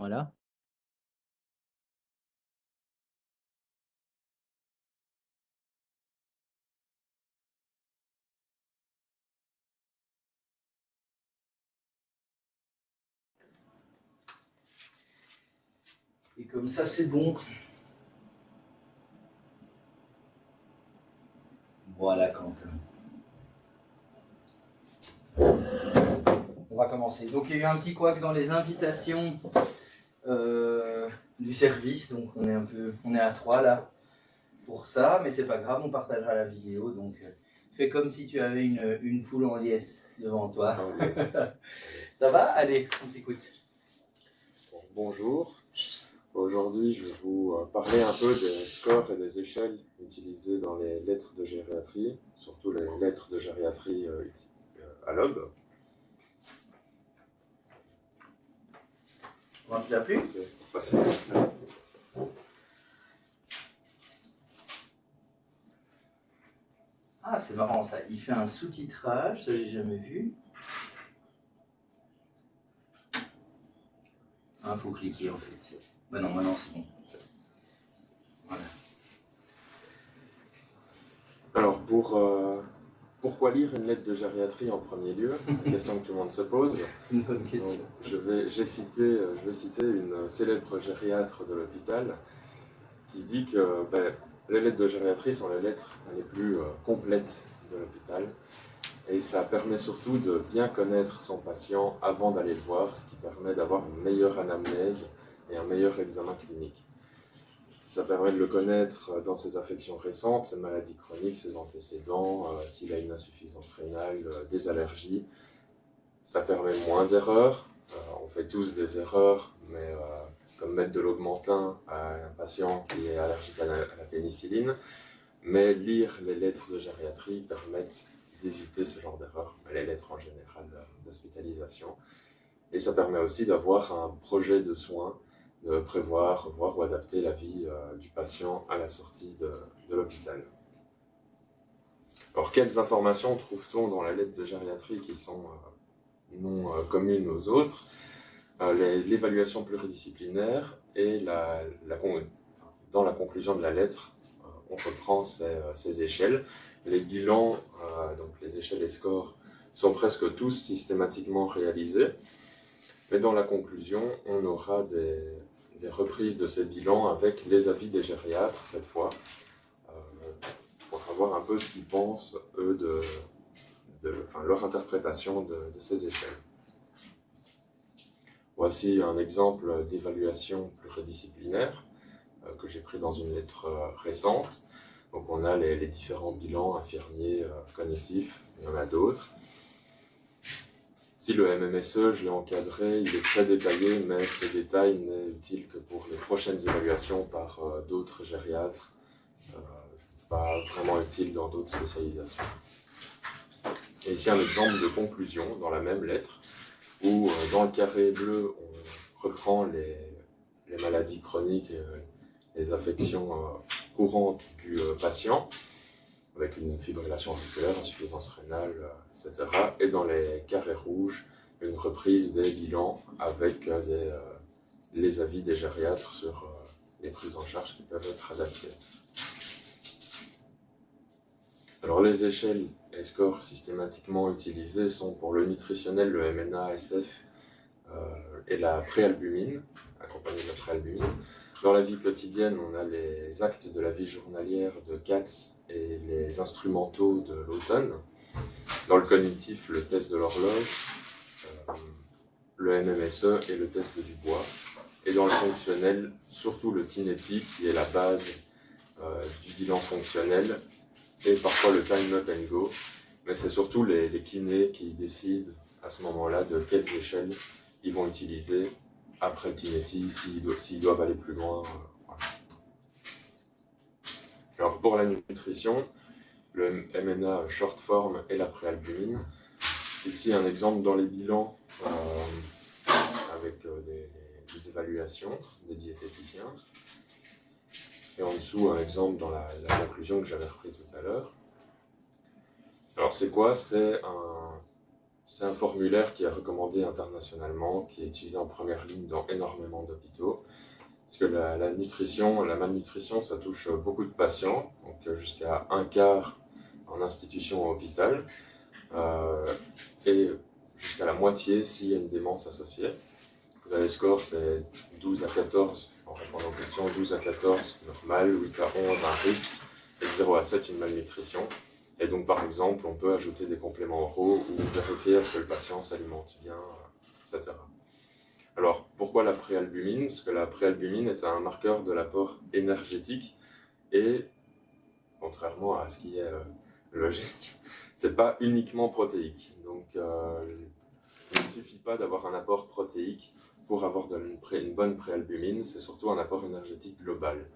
Voilà. Et comme ça, c'est bon. Voilà, Quentin. On va commencer. Donc, il y a eu un petit couac dans les invitations du service. Donc, on est à 3 là pour ça, mais c'est pas grave, on partagera la vidéo. Donc, fais comme si tu avais une foule en liesse devant toi. Ça va? Allez, on t'écoute. Bonjour. Aujourd'hui, je vais vous parler un peu des scores et des échelles utilisées dans les lettres de gériatrie, surtout les lettres de gériatrie à l'aube. On va plus. Ah, c'est marrant ça. Il fait un sous-titrage, ça j'ai jamais vu. Ah, faut cliquer en fait. Bah non, maintenant c'est bon. Voilà. Alors, pourquoi lire une lettre de gériatrie en premier lieu? La question que tout le monde se pose. Une bonne question. Donc, je vais citer une célèbre gériatre de l'hôpital qui dit que les lettres de gériatrie sont les lettres les plus complètes de l'hôpital. Et ça permet surtout de bien connaître son patient avant d'aller le voir, ce qui permet d'avoir une meilleure anamnèse et un meilleur examen clinique. Ça permet de le connaître dans ses affections récentes, ses maladies chroniques, ses antécédents, s'il a une insuffisance rénale, des allergies. Ça permet moins d'erreurs. On fait tous des erreurs, mais comme mettre de l'augmentin à un patient qui est allergique à la pénicilline. Mais lire les lettres de gériatrie permettent d'éviter ce genre d'erreurs, les lettres en général d'hospitalisation. Et ça permet aussi d'avoir un projet de soins, de prévoir, voir ou adapter la vie du patient à la sortie de l'hôpital. Alors, quelles informations trouve-t-on dans la lettre de gériatrie qui sont non communes aux autres? L'évaluation pluridisciplinaire et dans la conclusion de la lettre, on reprend ces échelles. Les bilans, donc les échelles et scores, sont presque tous systématiquement réalisés. Mais dans la conclusion, on aura des reprises de ces bilans avec les avis des gériatres, cette fois, pour savoir un peu ce qu'ils pensent, eux, leur interprétation de ces échelles. Voici un exemple d'évaluation pluridisciplinaire que j'ai pris dans une lettre récente. Donc on a les différents bilans infirmiers cognitifs, il y en a d'autres. Si le MMSE, je l'ai encadré, il est très détaillé, mais ce détail n'est utile que pour les prochaines évaluations par d'autres gériatres, pas vraiment utile dans d'autres spécialisations. Et ici un exemple de conclusion dans la même lettre, où dans le carré bleu, on reprend les maladies chroniques et les affections courantes du patient, avec une fibrillation auriculaire, insuffisance rénale, etc. Et dans les carrés rouges, une reprise des bilans avec les avis des gériatres sur les prises en charge qui peuvent être adaptées. Alors les échelles et scores systématiquement utilisés sont pour le nutritionnel, le MNA-SF et la préalbumine, accompagnée de la préalbumine. Dans la vie quotidienne, on a les actes de la vie journalière de Cax et les instrumentaux de l'automne. Dans le cognitif, le test de l'horloge, le MMSE et le test de Dubois. Et dans le fonctionnel, surtout le Tinetti, qui est la base du bilan fonctionnel, et parfois le Time Not and Go. Mais c'est surtout les kinés qui décident à ce moment-là de quelles échelles ils vont utiliser après le Tinetti, s'ils doivent aller plus loin. Voilà. Alors pour la nutrition, le MNA short form et la préalbumine. Ici un exemple dans les bilans avec des évaluations des diététiciens. Et en dessous un exemple dans la conclusion que j'avais repris tout à l'heure. Alors c'est quoi? C'est c'est un formulaire qui est recommandé internationalement, qui est utilisé en première ligne dans énormément d'hôpitaux. Parce que la nutrition, la malnutrition, ça touche beaucoup de patients, donc jusqu'à un quart en institution ou hôpital, et jusqu'à la moitié s'il y a une démence associée. Vous avez le score, c'est 12 à 14 en répondant aux questions, 12 à 14 normal, 8 à 11 un risque, et 0 à 7 une malnutrition. Et donc par exemple, on peut ajouter des compléments oraux ou vérifier que le patient s'alimente bien, etc. Alors pourquoi la préalbumine? Parce que la préalbumine est un marqueur de l'apport énergétique et, contrairement à ce qui est logique, c'est pas uniquement protéique. Donc il ne suffit pas d'avoir un apport protéique pour avoir une bonne préalbumine, c'est surtout un apport énergétique global.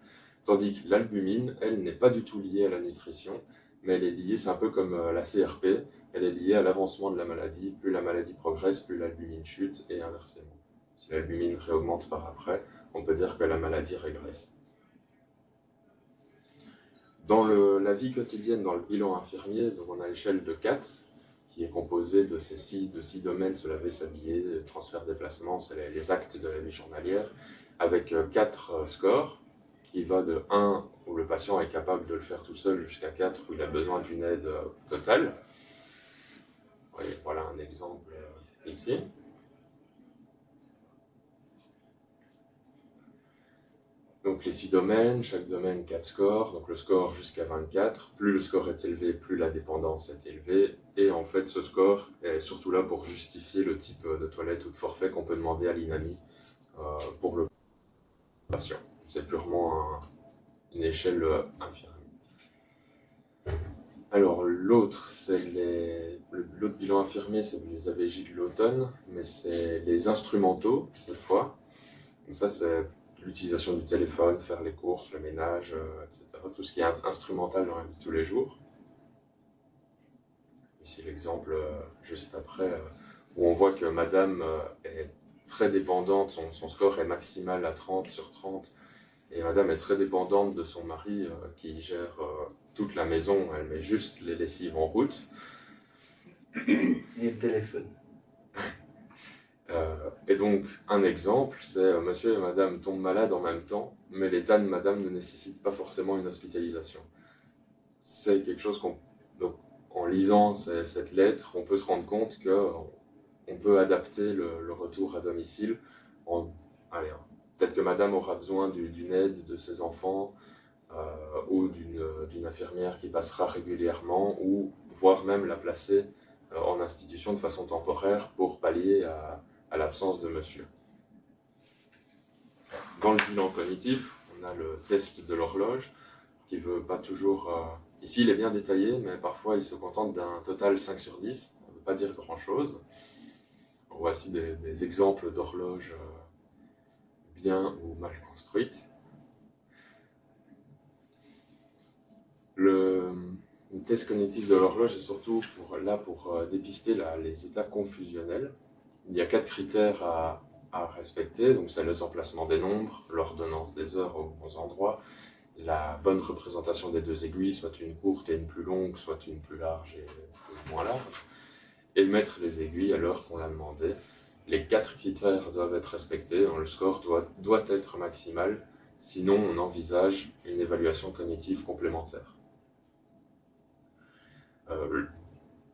Tandis que l'albumine, elle, n'est pas du tout liée à la nutrition, mais elle est liée, c'est un peu comme la CRP, elle est liée à l'avancement de la maladie. Plus la maladie progresse, plus l'albumine chute, et inversement. Si l'albumine réaugmente par après, on peut dire que la maladie régresse. Dans la vie quotidienne, dans le bilan infirmier, donc on a l'échelle de 4, qui est composée de ces 6 domaines: se laver, s'habiller, transfert, déplacement, c'est les actes de la vie journalière, avec 4 scores, qui va de 1 où le patient est capable de le faire tout seul jusqu'à 4 où il a besoin d'une aide totale. Voilà un exemple ici. Donc les 6 domaines, chaque domaine 4 scores, donc le score jusqu'à 24. Plus le score est élevé, plus la dépendance est élevée. Et en fait, ce score est surtout là pour justifier le type de toilette ou de forfait qu'on peut demander à l'INAMI pour le patient. C'est purement une échelle infirmière. Alors l'autre bilan infirmier, c'est les AVJ de l'automne, mais c'est les instrumentaux cette fois. Donc ça, c'est l'utilisation du téléphone, faire les courses, le ménage, etc. Tout ce qui est instrumental dans la vie de tous les jours. Ici l'exemple juste après, où on voit que madame est très dépendante, son score est maximal à 30 sur 30, et madame est très dépendante de son mari qui gère toute la maison, elle met juste les lessives en route. Et le téléphone. Et donc, un exemple, c'est monsieur et madame tombent malades en même temps, mais l'état de madame ne nécessite pas forcément une hospitalisation. C'est quelque chose donc, en lisant cette lettre, on peut se rendre compte qu'on peut adapter le retour à domicile. Peut-être que madame aura besoin d'une aide de ses enfants ou d'une infirmière qui passera régulièrement, ou voire même la placer en institution de façon temporaire pour pallier à l'absence de monsieur. Dans le bilan cognitif, on a le test de l'horloge, qui ne veut pas toujours... Ici, il est bien détaillé, mais parfois, il se contente d'un total 5 sur 10. Ça ne veut pas dire grand-chose. Voici des exemples d'horloges bien ou mal construites. Le test cognitif de l'horloge est surtout pour dépister les états confusionnels. Il y a 4 critères à respecter, donc c'est les emplacements des nombres, l'ordonnance des heures aux bons endroits, la bonne représentation des 2 aiguilles, soit une courte et une plus longue, soit une plus large et une moins large, et mettre les aiguilles à l'heure qu'on l'a demandé. Les 4 critères doivent être respectés, le score doit être maximal, sinon on envisage une évaluation cognitive complémentaire.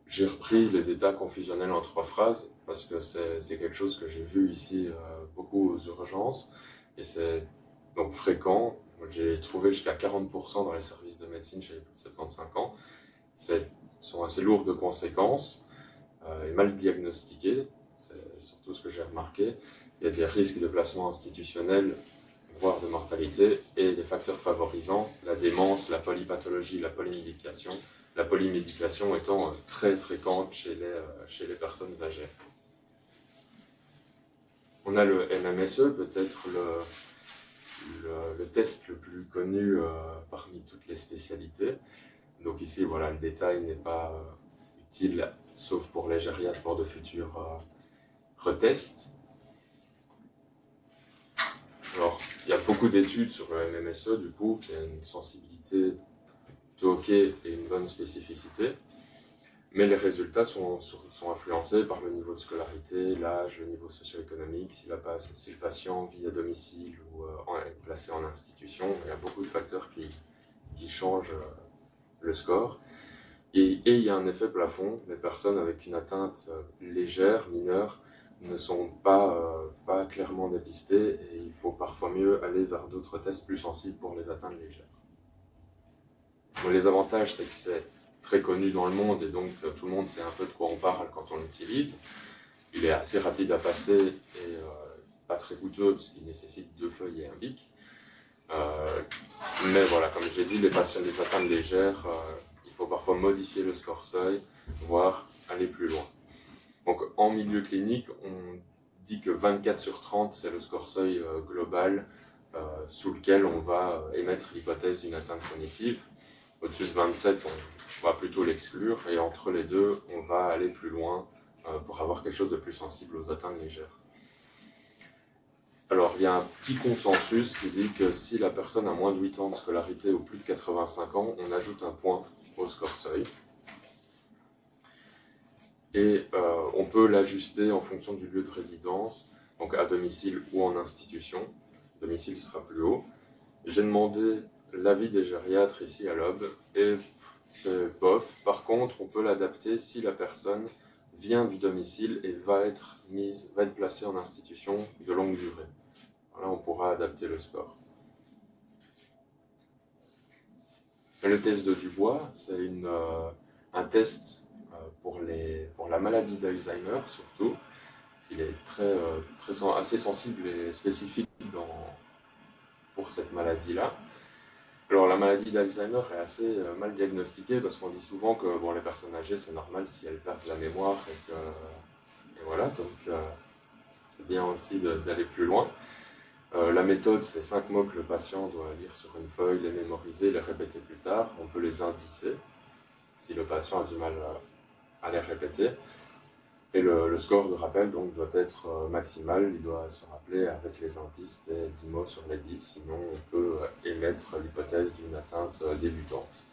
J'ai repris les états confusionnels en 3 phrases parce que c'est quelque chose que j'ai vu ici beaucoup aux urgences, et c'est donc fréquent. J'ai trouvé jusqu'à 40% dans les services de médecine chez les plus de 75 ans. Sont assez lourds de conséquences et mal diagnostiqués, c'est surtout ce que j'ai remarqué. Il y a des risques de placement institutionnel, voire de mortalité, et des facteurs favorisants, la démence, la polypathologie, la polymédication. La polymédication étant très fréquente chez les personnes âgées. On a le MMSE, peut-être le test le plus connu parmi toutes les spécialités. Donc ici, voilà, le détail n'est pas utile, sauf pour les gériatres pour de futurs retests. Alors, il y a beaucoup d'études sur le MMSE, du coup, qui a une sensibilité OK et une bonne spécificité. Mais les résultats sont influencés par le niveau de scolarité, l'âge, le niveau socio-économique, si le patient vit à domicile ou est placé en institution. Il y a beaucoup de facteurs qui changent le score. Et il y a un effet plafond. Les personnes avec une atteinte légère, mineure, ne sont pas clairement dépistées et il faut parfois mieux aller vers d'autres tests plus sensibles pour les atteintes légères. Bon, les avantages, c'est que c'est très connu dans le monde et donc tout le monde sait un peu de quoi on parle quand on l'utilise. Il est assez rapide à passer et pas très coûteux parce qu'il nécessite 2 feuilles et un bic. Mais voilà, comme j'ai dit, les patients des atteintes légères, il faut parfois modifier le score seuil, voire aller plus loin. Donc en milieu clinique, on dit que 24 sur 30, c'est le score seuil global sous lequel on va émettre l'hypothèse d'une atteinte cognitive. Au-dessus de 27, on va plutôt l'exclure, et entre les deux, on va aller plus loin pour avoir quelque chose de plus sensible aux atteintes légères. Alors, il y a un petit consensus qui dit que si la personne a moins de 8 ans de scolarité ou plus de 85 ans, on ajoute un point au score seuil. Et on peut l'ajuster en fonction du lieu de résidence, donc à domicile ou en institution. Domicile sera plus haut. J'ai demandé l'avis des gériatres ici à l'Aube, et c'est bof. Par contre, on peut l'adapter si la personne vient du domicile et va être placée en institution de longue durée. Là, on pourra adapter le score. Le test de Dubois, c'est un test pour la maladie d'Alzheimer surtout. Il est assez sensible et spécifique pour cette maladie-là. Alors la maladie d'Alzheimer est assez mal diagnostiquée parce qu'on dit souvent que les personnes âgées, c'est normal si elles perdent la mémoire et voilà, donc c'est bien aussi d'aller plus loin. La méthode, c'est 5 mots que le patient doit lire sur une feuille, les mémoriser, les répéter plus tard. On peut les indicer si le patient a du mal à les répéter. Et le score de rappel donc, doit être maximal, il doit se rappeler avec les indices des 10 mots sur les 10, sinon on peut émettre l'hypothèse d'une atteinte débutante.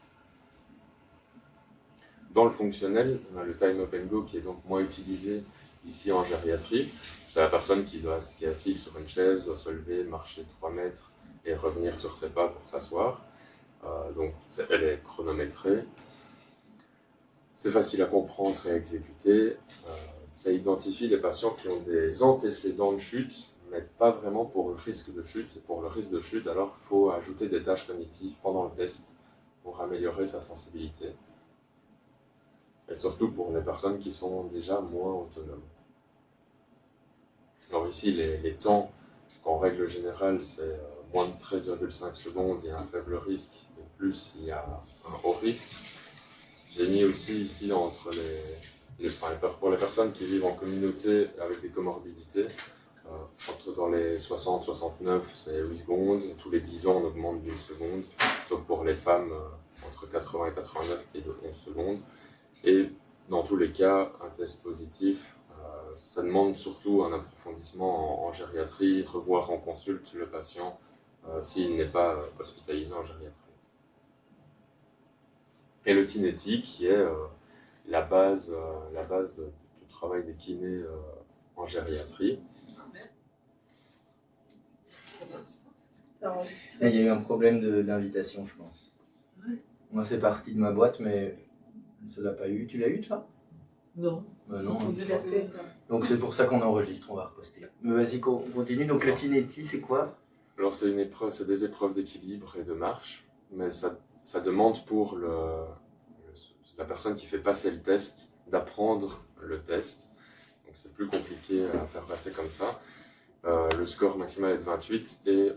Dans le fonctionnel, on a le time up and go qui est donc moins utilisé ici en gériatrie. C'est la personne qui est assise sur une chaise, doit se lever, marcher 3 mètres et revenir sur ses pas pour s'asseoir. Donc elle est chronométrée. C'est facile à comprendre et à exécuter. Ça identifie les patients qui ont des antécédents de chute, mais pas vraiment pour le risque de chute. Et pour le risque de chute, alors il faut ajouter des tâches cognitives pendant le test pour améliorer sa sensibilité. Et surtout pour les personnes qui sont déjà moins autonomes. Alors ici, les temps, en règle générale, c'est moins de 13,5 secondes, il y a un faible risque, et plus, il y a un haut risque. J'ai mis aussi ici pour les personnes qui vivent en communauté avec des comorbidités, dans les 60-69, c'est 8 secondes, tous les 10 ans, on augmente d'1 seconde, sauf pour les femmes entre 80 et 89 qui est de 11 secondes. Et dans tous les cas, un test positif, ça demande surtout un approfondissement en gériatrie, revoir en consulte le patient s'il n'est pas hospitalisé en gériatrie. Et le Tinetti, qui est la base du travail des kinés en gériatrie. Il y a eu un problème d'invitation, je pense. Moi, c'est parti de ma boîte, mais ça l'a pas eu. Tu l'as eu, toi? Non. Non. Hein. Donc c'est pour ça qu'on enregistre, on va reposter. Mais vas-y, continue. Donc le Tinetti, c'est quoi? Alors c'est des épreuves d'équilibre et de marche, mais ça demande pour la personne qui fait passer le test d'apprendre le test. Donc c'est plus compliqué à faire passer comme ça. Le score maximal est de 28 et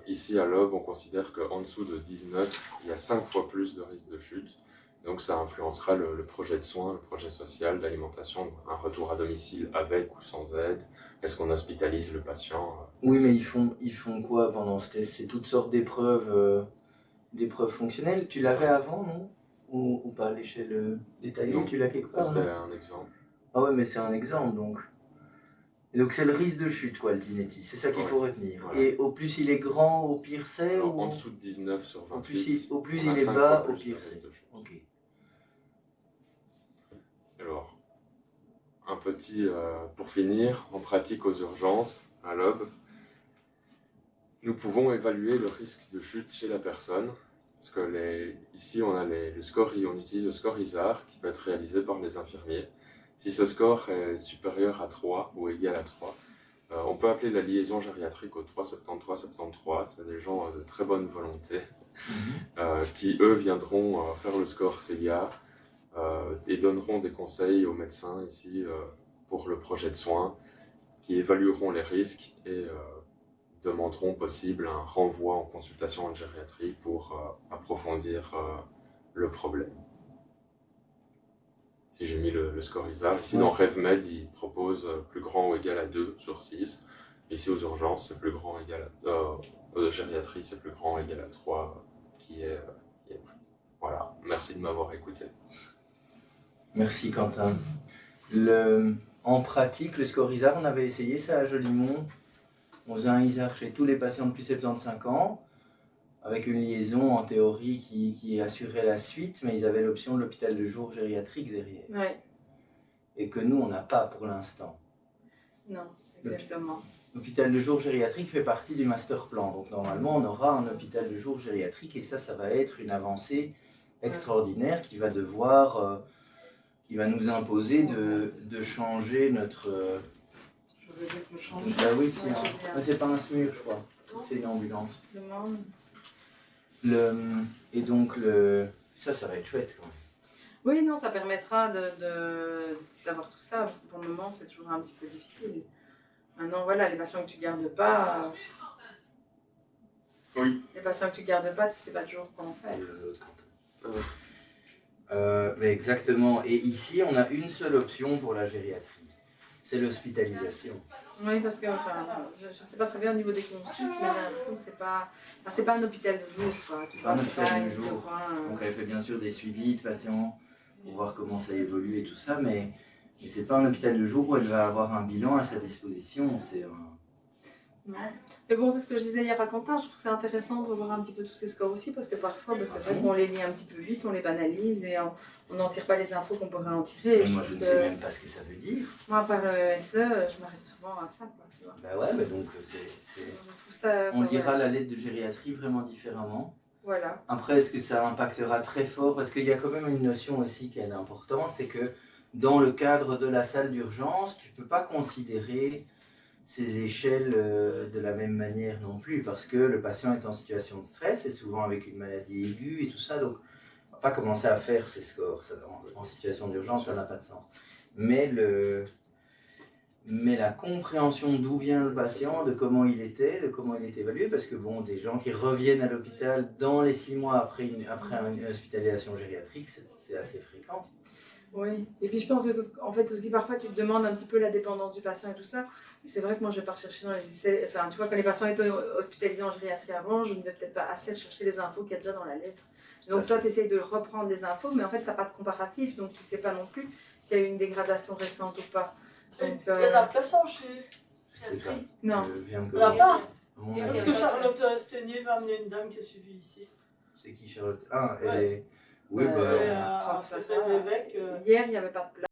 ici à l'Aube, on considère qu'en dessous de 19, il y a 5 fois plus de risque de chute. Donc ça influencera le projet de soins, le projet social, l'alimentation, un retour à domicile avec ou sans aide. Est-ce qu'on hospitalise le patient? Oui, mais ils font quoi pendant ce test? C'est toutes sortes d'épreuves fonctionnelles. Tu l'avais avant, non? Ou pas à l'échelle détaillée? Non, tu l'as quelque part? c'était un exemple. Ah ouais, mais c'est un exemple donc. Et donc c'est le risque de chute, quoi, le Tinetti. C'est ça qu'il faut retenir. Voilà. Et au plus il est grand, au pire c'est? En dessous de 19 sur 28. Au plus il est bas, au pire c'est. Ok. un petit, pour finir, en pratique aux urgences, à l'aube, nous pouvons évaluer le risque de chute chez la personne. Parce que ici, on utilise le score ISAR qui peut être réalisé par les infirmiers. Si ce score est supérieur à 3 ou égal à 3, on peut appeler la liaison gériatrique au 37373. C'est des gens de très bonne volonté qui, eux, viendront faire le score CIA et donneront des conseils aux médecins ici pour le projet de soins, qui évalueront les risques et demanderont possible un renvoi en consultation en gériatrie pour approfondir le problème. Si j'ai mis le score ISAR, ici dans RevMed, il propose plus grand ou égal à 2 sur 6. Ici aux urgences, c'est plus grand ou égal à gériatrie, c'est plus grand ou égal à 3 qui est pris. Voilà, merci de m'avoir écouté. Merci Quentin. En pratique, le score ISAR, on avait essayé ça à Jolimont. On faisait un ISAR chez tous les patients depuis 75 ans, avec une liaison en théorie qui assurait la suite, mais ils avaient l'option de l'hôpital de jour gériatrique derrière. Ouais. Et que nous, on n'a pas pour l'instant. Non, exactement. L'hôpital de jour gériatrique fait partie du master plan. Donc normalement, on aura un hôpital de jour gériatrique et ça va être une avancée extraordinaire qui va devoir, qui va nous imposer de changer notre... Je veux dire qu'on change. Bah oui, c'est pas un SMUR, je crois. C'est une ambulance. Demande. Et donc, ça va être chouette quand même. Oui, non, ça permettra d'avoir tout ça, parce que pour le moment, c'est toujours un petit peu difficile. Maintenant, voilà, les patients que tu gardes pas... Oui. Les patients que tu gardes pas, tu sais pas toujours quoi en faire. Mais exactement. Et ici, on a une seule option pour la gériatrie. C'est l'hospitalisation. Oui, parce que enfin, je ne sais pas très bien au niveau des consultes, mais j'ai l'impression que c'est pas un hôpital de jour. C'est pas un hôpital de jour. Donc elle fait bien sûr des suivis de patients pour voir comment ça évolue et tout ça, mais c'est pas un hôpital de jour où elle va avoir un bilan à sa disposition. Mais bon, c'est ce que je disais hier à Quentin, je trouve que c'est intéressant de revoir un petit peu tous ces scores aussi, parce que parfois, c'est vrai qu'on les lit un petit peu vite, on les banalise et on n'en tire pas les infos qu'on pourrait en tirer. Mais moi, je ne sais même pas ce que ça veut dire. Moi, par le SE, je m'arrête souvent à ça, quoi, tu vois. Bah ouais, mais donc on lira la lettre de gériatrie vraiment différemment. Voilà. Après, est-ce que ça impactera très fort? Parce qu'il y a quand même une notion aussi qui est importante, c'est que dans le cadre de la salle d'urgence, tu ne peux pas considérer ces échelles de la même manière non plus, parce que le patient est en situation de stress, et souvent avec une maladie aiguë et tout ça, donc on ne va pas commencer à faire ces scores. Ça, en situation d'urgence, ça n'a pas de sens. Mais la compréhension d'où vient le patient, de comment il était, de comment il est évalué, parce que bon, des gens qui reviennent à l'hôpital dans les 6 mois après une hospitalisation gériatrique, c'est assez fréquent. Oui, et puis je pense qu'en fait aussi parfois tu te demandes un petit peu la dépendance du patient et tout ça. C'est vrai que moi je vais pas rechercher dans les essais, enfin tu vois, quand les patients étaient hospitalisés en gériatrie avant, je ne vais peut-être pas assez rechercher les infos qu'il y a déjà dans la lettre. Donc toi tu essayes de reprendre des infos, mais en fait tu n'as pas de comparatif, donc tu ne sais pas non plus s'il y a eu une dégradation récente ou pas. Donc, il y en a pas ça chez gériatrie. Non. Il n'y en a pas. Parce Parce que Charlotte Stenier va amener une dame qui a suivi ici. C'est qui Charlotte? Ah, elle Ouais. est... Oui, Hier, il n'y avait pas de place.